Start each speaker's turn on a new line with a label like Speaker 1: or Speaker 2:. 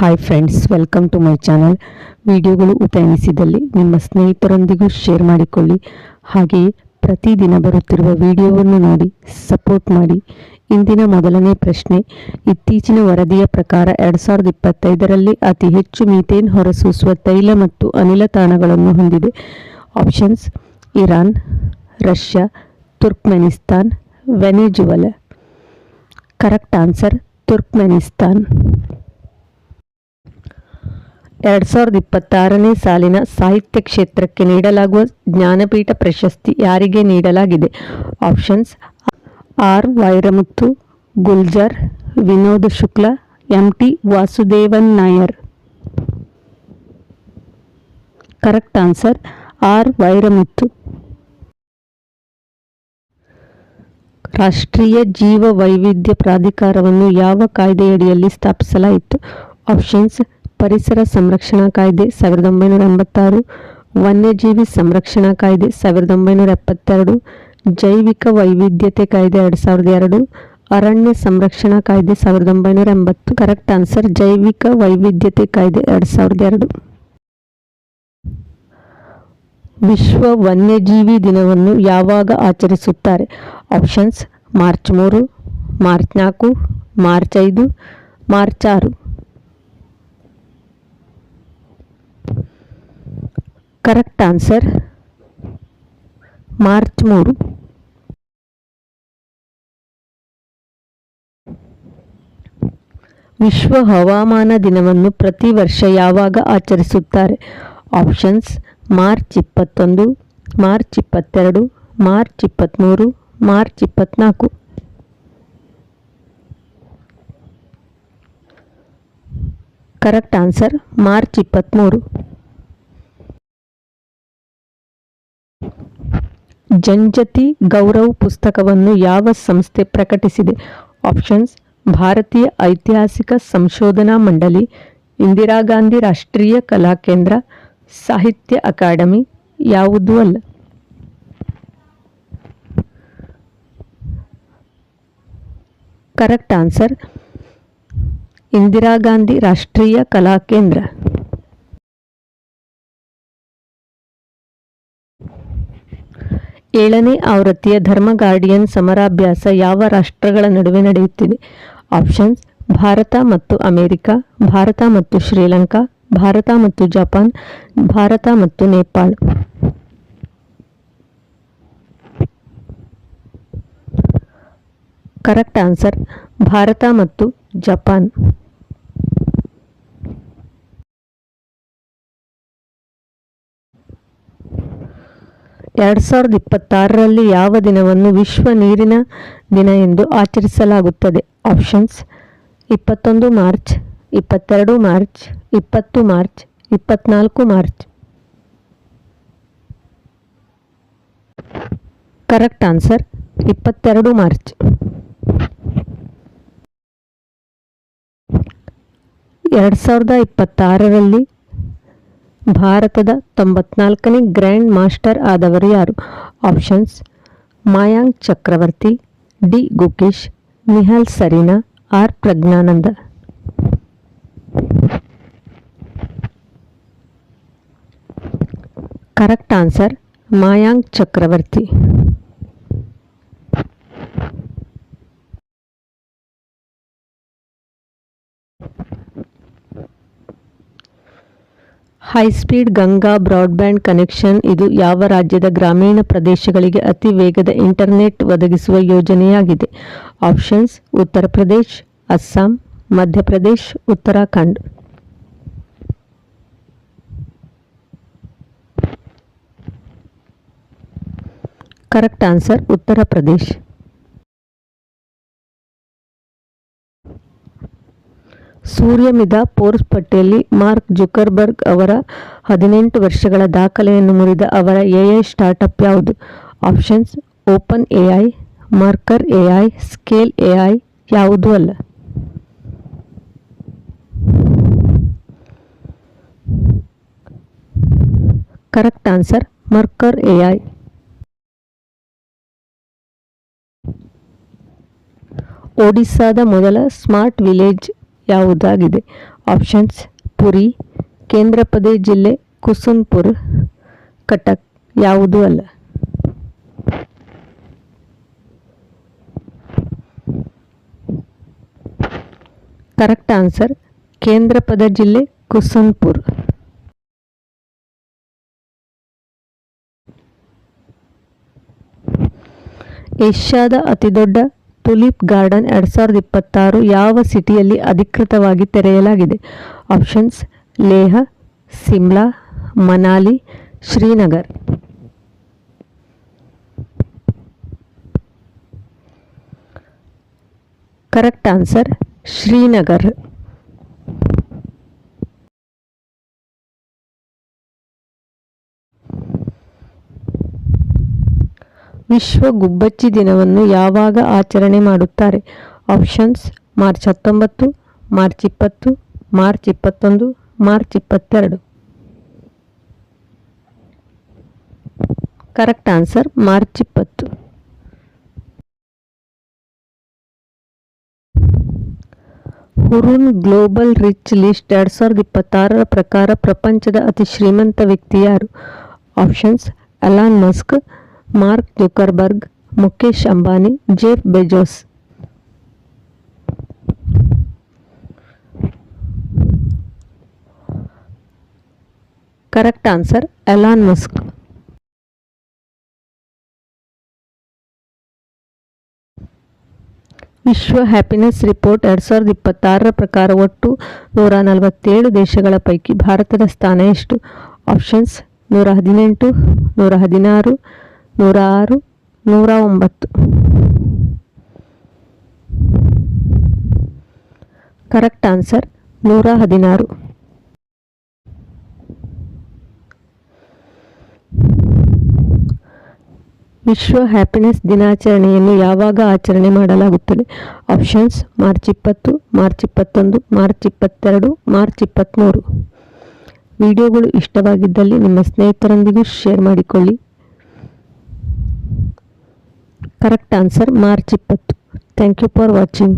Speaker 1: Hi friends, welcome to my channel. ವಿಡಿಯೋಗಳು ಉಪಯೋಗಿಸಿದಲ್ಲಿ ನಿಮ್ಮ ಸ್ನೇಹಿತರೊಂದಿಗೂ ಶೇರ್ ಮಾಡಿಕೊಳ್ಳಿ. ಹಾಗೆಯೇ ಪ್ರತಿದಿನ ಬರುತ್ತಿರುವ ವಿಡಿಯೋವನ್ನು ನೋಡಿ ಸಪೋರ್ಟ್ ಮಾಡಿ. ಇಂದಿನ ಮೊದಲನೇ ಪ್ರಶ್ನೆ, ಇತ್ತೀಚಿನ ವರದಿಯ ಪ್ರಕಾರ 2025ರಲ್ಲಿ ಅತಿ ಹೆಚ್ಚು ಮೀಥೇನ್ ಹೊರಸೂಸುವ ತೈಲ ಮತ್ತು ಅನಿಲ ತಾಣಗಳನ್ನು ಹೊಂದಿದೆ. Options: Iran, Russia, Turkmenistan, Venezuela. Correct answer Turkmenistan. 2026ನೇ ಸಾಲಿನ ಸಾಹಿತ್ಯ ಕ್ಷೇತ್ರಕ್ಕೆ ನೀಡಲಾಗುವ ಜ್ಞಾನಪೀಠ ಪ್ರಶಸ್ತಿ ಯಾರಿಗೆ ನೀಡಲಾಗಿದೆ? Options: R Vairamuthu, Gulzar, Vinod Shukla, M T. Vasudevan Nair. Correct answer R Vairamuthu. ರಾಷ್ಟ್ರೀಯ ಜೀವ ವೈವಿಧ್ಯ ಪ್ರಾಧಿಕಾರವನ್ನು ಯಾವ ಕಾಯ್ದೆಯಡಿಯಲ್ಲಿ ಸ್ಥಾಪಿಸಲಾಯಿತು? ಆಪ್ಷನ್ಸ್: ಪರಿಸರ ಸಂರಕ್ಷಣಾ ಕಾಯ್ದೆ 1986, ವನ್ಯಜೀವಿ ಸಂರಕ್ಷಣಾ ಕಾಯ್ದೆ 1972, ಜೈವಿಕ ವೈವಿಧ್ಯತೆ ಕಾಯ್ದೆ 2002, ಅರಣ್ಯ ಸಂರಕ್ಷಣಾ ಕಾಯ್ದೆ 1980. ಕರೆಕ್ಟ್ ಆನ್ಸರ್ ಜೈವಿಕ ವೈವಿಧ್ಯತೆ ಕಾಯ್ದೆ 2002. ವಿಶ್ವ ವನ್ಯಜೀವಿ ದಿನವನ್ನು ಯಾವಾಗ ಆಚರಿಸುತ್ತಾರೆ? Options: March 3, March 4, March 5, March 6. Correct answer March 3. ವಿಶ್ವ ಹವಾಮಾನ ದಿನವನ್ನು ಪ್ರತಿ ವರ್ಷ ಯಾವಾಗ ಆಚರಿಸುತ್ತಾರೆ? Options: March 21, March 22, March 23, March 24. Correct answer March 23. Janjati Gaurav ಪುಸ್ತಕವನ್ನು ಯಾವ ಸಂಸ್ಥೆ ಪ್ರಕಟಿಸಿದೆ? ಆಪ್ಷನ್ಸ್: ಭಾರತೀಯ ಐತಿಹಾಸಿಕ ಸಂಶೋಧನಾ ಮಂಡಳಿ, ಇಂದಿರಾ ಗಾಂಧಿ ರಾಷ್ಟ್ರೀಯ ಕಲಾ ಕೇಂದ್ರ, ಸಾಹಿತ್ಯ ಅಕಾಡೆಮಿ. ಯಾವುದೂ ಅಲ್ಲ. ಕರೆಕ್ಟ್ ಆನ್ಸರ್ ಇಂದಿರಾ ಗಾಂಧಿ ರಾಷ್ಟ್ರೀಯ ಕಲಾ ಕೇಂದ್ರ. 7ನೇ ಆವೃತ್ತಿಯ ಧರ್ಮ ಗಾರ್ಡಿಯನ್ ಸಮರಾಭ್ಯಾಸ ಯಾವ ರಾಷ್ಟ್ರಗಳ ನಡುವೆ ನಡೆಯುತ್ತಿದೆ? ಆಪ್ಷನ್ಸ್: ಭಾರತ ಮತ್ತು ಅಮೆರಿಕ, ಭಾರತ ಮತ್ತು ಶ್ರೀಲಂಕಾ, ಭಾರತ ಮತ್ತು ಜಪಾನ್, ಭಾರತ ಮತ್ತು ನೇಪಾಳ. ಕರೆಕ್ಟ್ ಆನ್ಸರ್ ಭಾರತ ಮತ್ತು ಜಪಾನ್. 2026ರಲ್ಲಿ ಯಾವ ದಿನವನ್ನು ವಿಶ್ವ ನೀರಿನ ದಿನ ಎಂದು ಆಚರಿಸಲಾಗುತ್ತದೆ? Options: 21 March, 22 March, 20 March, 24 March. Correct answer 22 March. 2026ರಲ್ಲಿ ಭಾರತದ 94ನೇ ಗ್ರ್ಯಾಂಡ್ ಮಾಸ್ಟರ್ ಆದವರು ಯಾರು? Options: Mayank Chakravarti, D Gukesh, Nihal Sarin, R Praggnanandhaa. Correct answer Mayank Chakravarti. High speed Ganga broadband connection ಇದು ಯಾವ ರಾಜ್ಯದ ಗ್ರಾಮೀಣ ಪ್ರದೇಶಗಳಿಗೆ ಅತಿ ವೇಗದ ಇಂಟರ್ನೆಟ್ ಒದಗಿಸುವ ಯೋಜನೆಯಾಗಿದೆ? Options: Uttar Pradesh, Assam, Madhya Pradesh, Uttarakhand. Correct answer Uttar Pradesh. ಸೂರ್ಯಮಿದ Forbes ಪಟ್ಟಿಯಲ್ಲಿ ಮಾರ್ಕ್ ಜುಕರ್ಬರ್ಗ್ ಅವರ 18 ವರ್ಷಗಳ ದಾಖಲೆಯನ್ನು ಮುರಿದ ಅವರ ಎಐ ಸ್ಟಾರ್ಟ್ಅಪ್ ಯಾವುದು? Options: open AI, ಮರ್ಕರ್ AI, scale AI. ಯಾವುದೂ ಅಲ್ಲ. Correct answer ಮರ್ಕರ್ AI. ಒಡಿಸ್ಸಾದ ಮೊದಲ ಸ್ಮಾರ್ಟ್ ವಿಲೇಜ್ ಯಾವುದಾಗಿದೆ? ಆಪ್ಷನ್ಸ್ ಪುರಿ, ಕೇಂದ್ರಪದೆ ಜಿಲ್ಲೆ ಕುಸುನ್ಪುರ್, ಕಟಕ್. ಯಾವುದೂ ಅಲ್ಲ. ಕರೆಕ್ಟ್ ಆನ್ಸರ್ ಕೇಂದ್ರಪದ ಜಿಲ್ಲೆ ಕುಸುನ್ಪುರ್. ಏಷ್ಯಾದ ಅತಿದೊಡ್ಡ ಟುಲಿಪ್ ಗಾರ್ಡನ್ 2026 ಯಾವ ಸಿಟಿಯಲ್ಲಿ ಅಧಿಕೃತವಾಗಿ ತೆರೆಯಲಾಗಿದೆ? Options Leh, Simla, Manali, Srinagar. Correct answer Srinagar. ವಿಶ್ವ ಗುಬ್ಬಚ್ಚಿ ದಿನವನ್ನು ಯಾವಾಗ ಆಚರಣೆ ಮಾಡುತ್ತಾರೆ? Options March 19, March 20, March 21, March 22. Correct answer March 20. ಹುರುನ್ global rich list 2026 ಪ್ರಕಾರ ಪ್ರಪಂಚದ ಅತಿ ಶ್ರೀಮಂತ ವ್ಯಕ್ತಿ ಯಾರು? Options Elon Musk, mark Zuckerberg, Mukesh Ambani, Jeff Bezos. Correct answer Elon Musk. ವಿಶ್ವ ಹ್ಯಾಪಿನೆಸ್ ರಿಪೋರ್ಟ್ 2026 ಪ್ರಕಾರ ಒಟ್ಟು 147 ದೇಶಗಳ ಪೈಕಿ ಭಾರತದ ಸ್ಥಾನ ಎಷ್ಟು? ಆಪ್ಷನ್ಸ್ 118, 116, 106, 109. Correct answer 116. ವಿಶ್ವ ಹ್ಯಾಪಿನೆಸ್ ದಿನಾಚರಣೆಯನ್ನು ಯಾವಾಗ ಆಚರಣೆ ಮಾಡಲಾಗುತ್ತದೆ? Options March 20, March 21, March 22, March 23. ವಿಡಿಯೋಗಳು ಇಷ್ಟವಾಗಿದ್ದಲ್ಲಿ ನಿಮ್ಮ ಸ್ನೇಹಿತರೊಂದಿಗೂ ಶೇರ್ ಮಾಡಿಕೊಳ್ಳಿ. Correct answer March 20. Thank you for watching.